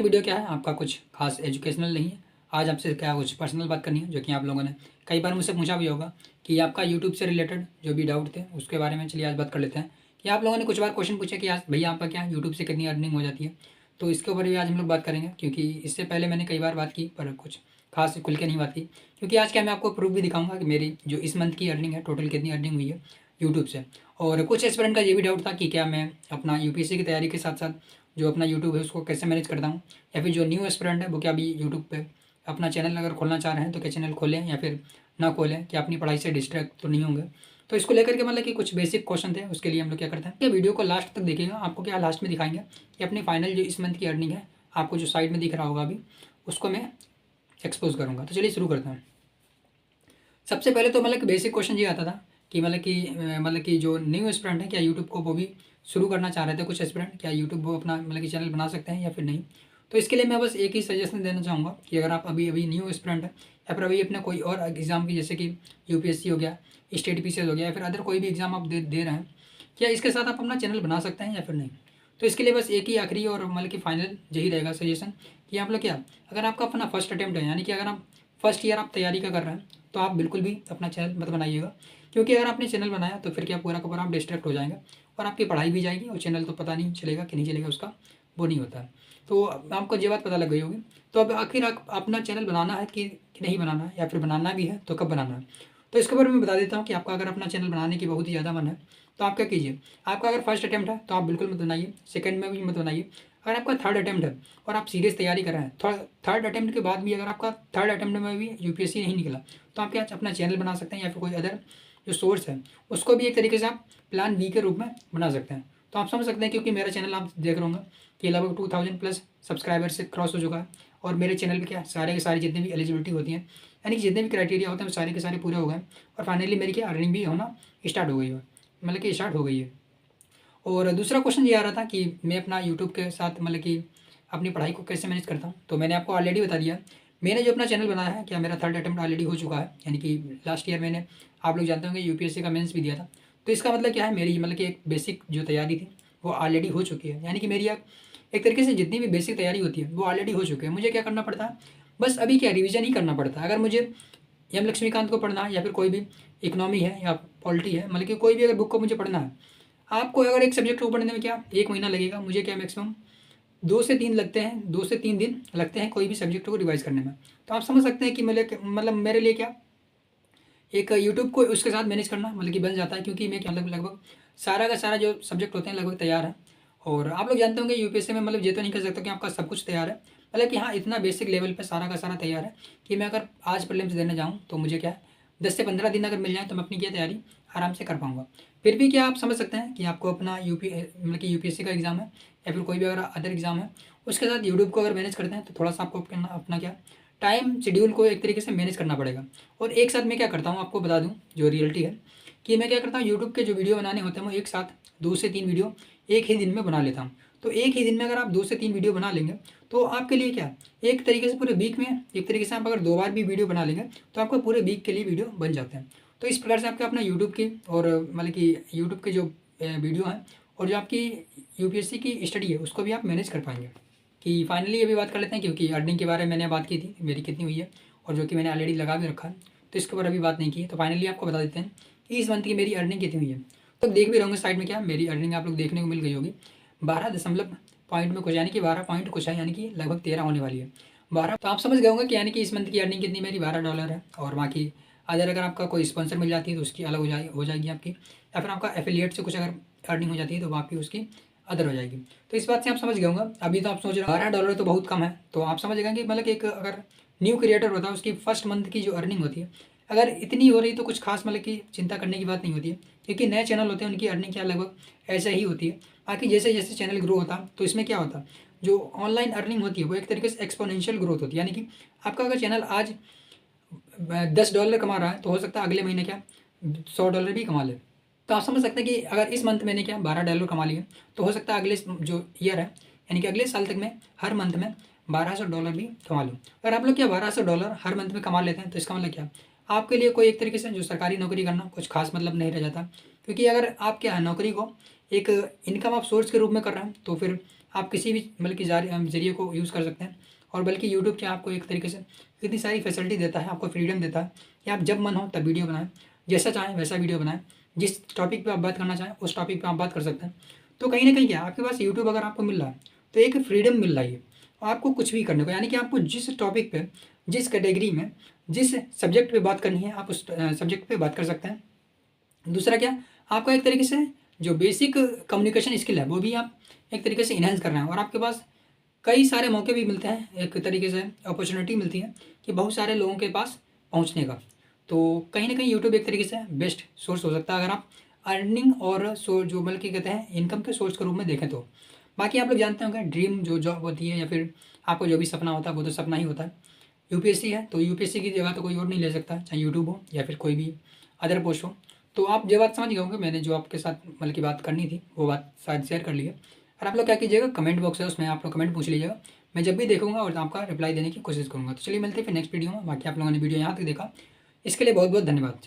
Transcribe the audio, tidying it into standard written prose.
Video क्या है, आपका कुछ खास एजुकेशनल नहीं है। आज आपसे क्या कुछ पर्सनल बात करनी है, जो कि आप लोगों ने कई बार मुझसे पूछा भी होगा कि आपका यूट्यूब से रिलेटेड जो भी डाउट थे उसके बारे में। चलिए आज बात कर लेते हैं कि आप लोगों ने कुछ बार क्वेश्चन पूछे कि आज भैया आपका क्या यूट्यूब से कितनी अर्निंग हो जाती है। तो इसके ऊपर भी आज हम लोग बात करेंगे, क्योंकि इससे पहले मैंने कई बार बात की पर कुछ खास खुल के नहीं बात की। क्योंकि आज क्या मैं आपको प्रूफ भी दिखाऊंगा कि मेरी जो इस मंथ की अर्निंग है टोटल कितनी अर्निंग हुई है यूट्यूब से। और कुछ एस्पिरेंट का ये भी डाउट था कि क्या मैं अपना यूपीएससी की तैयारी के साथ साथ जो अपना यूट्यूब है उसको कैसे मैनेज करता हूँ, या फिर जो न्यू एस्पिरेंट है वो क्या अभी यूट्यूब पे अपना चैनल अगर खोलना चाह रहे हैं तो क्या चैनल खोलें या फिर ना खोलें, कि अपनी पढ़ाई से डिस्ट्रैक्ट तो नहीं होंगे। तो इसको लेकर के मतलब कि कुछ बेसिक क्वेश्चन थे, उसके लिए हम लोग क्या करते हैं कि वीडियो को लास्ट तक देखिएगा। आपको क्या लास्ट में दिखाएंगे कि अपनी फाइनल जो इस मंथ की अर्निंग है, आपको जो साइड में दिख रहा होगा अभी, उसको मैं एक्सपोज करूँगा। तो चलिए शुरू करते हैं। सबसे पहले तो मतलब कि बेसिक क्वेश्चन ये आता था कि मतलब कि जो न्यू एस्पिरेंट है क्या यूट्यूब को वो भी शुरू करना चाह रहे थे कुछ एस्पिरेंट, क्या यूट्यूब वो अपना मतलब कि चैनल बना सकते हैं या फिर नहीं। तो इसके लिए मैं बस एक ही सजेशन देना चाहूँगा कि अगर आप अभी अभी न्यू एस्पिरेंट है या फिर अभी अपना कोई और एग्ज़ाम की, जैसे कि यूपीएससी हो गया, स्टेट पीसीएस हो गया, या फिर अदर कोई भी एग्ज़ाम आप दे रहे हैं, क्या इसके साथ आप अपना चैनल बना सकते हैं या फिर नहीं। तो इसके लिए बस एक ही आखिरी और मतलब कि फाइनल यही रहेगा सजेशन कि आप लोग क्या, अगर आपका अपना फर्स्ट अटैम्प्ट है, यानी कि अगर आप फर्स्ट ईयर आप तैयारी का कर रहे हैं, तो आप बिल्कुल भी अपना चैनल मत बनाइएगा। क्योंकि अगर आपने चैनल बनाया तो फिर क्या पूरा का पूरा आप डिस्ट्रैक्ट हो जाएंगे और आपकी पढ़ाई भी जाएगी और चैनल तो पता नहीं चलेगा कि नहीं चलेगा, उसका वो नहीं होता है। तो आपको ये बात पता लग गई होगी। तो अब आखिर अपना चैनल बनाना है कि नहीं बनाना है, या फिर बनाना भी है तो कब बनाना है। तो इसके बारे में बता देता हूँ कि आपका अगर अपना चैनल बनाने की बहुत ही ज़्यादा मन है तो आप क्या कीजिए। आपका अगर फर्स्ट अटैम्प्ट है तो आप बिल्कुल मत बनाइए, सेकंड में भी मत बनाइए। अगर आपका थर्ड अटैम्प्ट है और आप सीरियस तैयारी कर रहे हैं, थर्ड अटैम्प्ट के बाद भी अगर आपका थर्ड अटैम्प्ट में भी यूपीएससी नहीं निकला, तो आप क्या अपना चैनल बना सकते हैं, या फिर कोई अदर जो सोर्स है उसको भी एक तरीके से आप प्लान बी के रूप में बना सकते हैं। तो आप समझ सकते हैं, क्योंकि मेरा चैनल आप देख रहे होंगे कि लगभग 2000 प्लस सब्सक्राइबर से क्रॉस हो चुका है। और मेरे चैनल पे क्या सारे के सारे जितने भी एलिजिबिलिटी होती हैं, यानी कि जितने भी क्राइटेरिया होते हैं वो सारे के सारे पूरे हो गए। और फाइनली मेरी क्या अर्निंग भी होना स्टार्ट हो गई है, मतलब कि स्टार्ट हो गई है। और दूसरा क्वेश्चन ये आ रहा था कि मैं अपना यूट्यूब के साथ मतलब कि अपनी पढ़ाई को कैसे मैनेज करता हूँ। तो मैंने आपको ऑलरेडी बता दिया, मैंने जो अपना चैनल बनाया है, क्या मेरा थर्ड अटैम्प्ट ऑलरेडी हो चुका है। यानी कि लास्ट ईयर मैंने, आप लोग जानते होंगे, यूपीएससी का मेंस भी दिया था। तो इसका मतलब क्या है, मेरी मतलब कि एक बेसिक जो तैयारी थी वो ऑलरेडी हो चुकी है। यानी कि मेरी एक तरीके से जितनी भी बेसिक तैयारी होती है वो ऑलरेडी हो चुकी है। मुझे क्या करना पड़ता है, बस अभी क्या रिवीजन ही करना पड़ता है। अगर मुझे एम लक्ष्मीकांत को पढ़ना है, या फिर कोई भी इकोनॉमी है या पॉलिटी है, मतलब कि कोई भी अगर बुक को मुझे पढ़ना है, आपको अगर एक सब्जेक्ट को पढ़ने में क्या 1 महीना लगेगा, मुझे क्या मैक्सिमम 2 से 3 लगते हैं, 2 से 3 दिन लगते हैं कोई भी सब्जेक्ट को रिवाइज़ करने में। तो आप समझ सकते हैं कि मतलब मेरे लिए क्या एक यूट्यूब को उसके साथ मैनेज करना मतलब कि बन जाता है। क्योंकि मैं क्या लगभग सारा का सारा जो सब्जेक्ट होते हैं लगभग तैयार है। और आप लोग जानते होंगे यूपीएससी में मतलब ये तो नहीं कर सकता कि आपका सब कुछ तैयार है, मतलब कि हाँ इतना बेसिक लेवल पे सारा का सारा तैयार है कि मैं अगर आज प्रीलिम्स देने जाऊँ तो मुझे क्या है 10 से 15 दिन अगर मिल जाए तो मैं अपनी क्या तैयारी आराम से कर पाऊँगा। फिर भी क्या आप समझ सकते हैं कि आपको अपना मतलब कि यूपीएससी का एग्ज़ाम है या फिर कोई भी अगर अदर एग्ज़ाम है, उसके साथ यूट्यूब को अगर मैनेज करते हैं तो थोड़ा सा आपको अपना क्या टाइम शेड्यूल को एक तरीके से मैनेज करना पड़ेगा। और एक साथ मैं क्या करता हूँ आपको बता दूँ, जो रियलिटी है कि मैं क्या करता हूँ, यूट्यूब के जो वीडियो बनाने होते हैं वो एक साथ 2 से 3 वीडियो एक ही दिन में बना लेता हूँ। तो एक ही दिन में अगर आप 2 से 3 वीडियो बना लेंगे तो आपके लिए क्या एक तरीके से पूरे वीक में एक तरीके से आप अगर 2 बार भी वीडियो बना लेंगे तो आपको पूरे वीक के लिए वीडियो बन जाते हैं। तो इस प्रकार से आपके अपना यूट्यूब की और मतलब कि यूट्यूब के जो वीडियो हैं और जो आपकी यूपीएससी की स्टडी है उसको भी आप मैनेज कर पाएंगे। कि फाइनली अभी बात कर लेते हैं, क्योंकि अर्निंग के बारे में मैंने बात की थी मेरी कितनी हुई है, और जो कि मैंने ऑलरेडी लगा भी रखा है, तो इसके ऊपर अभी बात नहीं की। तो फाइनली आपको बता देते हैं कि इस मंथ की मेरी अर्निंग कितनी हुई है। तो देख भी रहोगे साइड में क्या मेरी अर्निंग आप लोग देखने को मिल गई होगी 12 दशमलव पॉइंट में कुछ, यानी कि 12 पॉइंट कुछ है, यानी कि लगभग 13 होने वाली है 12। तो आप समझ गए होंगे कि यानी कि इस मंथ की अर्निंग कितनी मेरी $12 है। और बाकी अदर अगर आपका कोई स्पॉन्सर मिल जाती है तो उसकी अलग हो जाएगी आपकी, या फिर आपका एफिलिएट से कुछ अगर अर्निंग हो जाती है तो आपकी उसकी अदर हो जाएगी। तो इस बात से आप समझ गए होंगे। अभी तो आप सोच रहे हो $12 तो बहुत कम है, तो आप समझ गए कि मतलब कि एक अगर न्यू क्रिएटर होता है उसकी फर्स्ट मंथ की जो अर्निंग होती है अगर इतनी हो रही तो कुछ खास मतलब कि चिंता करने की बात नहीं होती है। क्योंकि नए चैनल होते हैं उनकी अर्निंग क्या लगभग ऐसे ही होती है। बाकी जैसे जैसे चैनल ग्रो होता है तो इसमें क्या होता है, जो ऑनलाइन अर्निंग होती है वो एक तरीके से एक्सपोनेंशियल ग्रोथ होती है। यानी कि आपका अगर चैनल आज $10 कमा रहा है तो हो सकता है अगले महीने क्या $100 भी कमा ले। तो आप समझ सकते हैं कि अगर इस मंथ मैंने क्या $12 कमा लिए तो हो सकता है अगले जो ईयर है यानी कि अगले साल तक मैं हर मंथ में $1200 भी कमा लूँ। अगर आप लोग क्या $1200 हर मंथ में कमा लेते हैं तो इसका मतलब क्या आपके लिए कोई एक तरीके से जो सरकारी नौकरी करना कुछ खास मतलब नहीं रह जाता। क्योंकि अगर आप क्या है नौकरी को एक इनकम ऑफ सोर्स के रूप में कर रहे हैं तो फिर आप किसी भी बल्कि ज़रिए को यूज़ कर सकते हैं। और बल्कि यूट्यूब क्या आपको एक तरीके से इतनी सारी फैसिलिटी देता है, आपको फ्रीडम देता है कि आप जब मन हो तब वीडियो बनाएँ, जैसा चाहें वैसा वीडियो बनाएँ, जिस टॉपिक पे आप बात करना चाहें उस टॉपिक पे आप बात कर सकते हैं। तो कहीं न कहीं क्या है, आपके पास यूट्यूब अगर आपको मिल रहा है, तो एक फ्रीडम मिल रही है आपको कुछ भी करने को, यानी कि आपको जिस टॉपिक पे, जिस कैटेगरी में, जिस सब्जेक्ट पे बात करनी है, आप उस सब्जेक्ट पे बात कर सकते हैं। दूसरा क्या, आपका एक तरीके से जो बेसिक कम्युनिकेशन स्किल है वो भी आप एक तरीके से इन्हांस कर रहे हैं, और आपके पास कई सारे मौके भी मिलते हैं, एक तरीके से अपॉर्चुनिटी मिलती है कि बहुत सारे लोगों के पास पहुंचने का। तो कहीं ना कहीं यूट्यूब एक तरीके से बेस्ट सोर्स हो सकता है अगर आप अर्निंग और जो बल्कि कहते हैं इनकम के सोर्स के रूप में देखें तो। बाकी आप लोग जानते होंगे ड्रीम जो जॉब होती है या फिर आपको जो भी सपना होता है वो तो सपना ही होता है। यूपीएससी है तो यूपीएससी की जगह तो कोई और नहीं ले सकता, चाहे यूट्यूब हो या फिर कोई भी अदर पोस्ट हो। तो आप ये बात समझ गए होंगे, मैंने जो आपके साथ मतलब की बात करनी थी वो बात शायद शेयर कर ली है। और आप लोग क्या कीजिएगा, कमेंट बॉक्स है उसमें आप लोग कमेंट पूछ लीजिएगा, मैं जब भी देखूंगा और आपका रिप्लाई देने की कोशिश करूंगा। तो चलिए मिलते हैं फिर नेक्स्ट वीडियो में। बाकी आप लोगों ने वीडियो यहाँ तक देखा, इसके लिए बहुत बहुत धन्यवाद।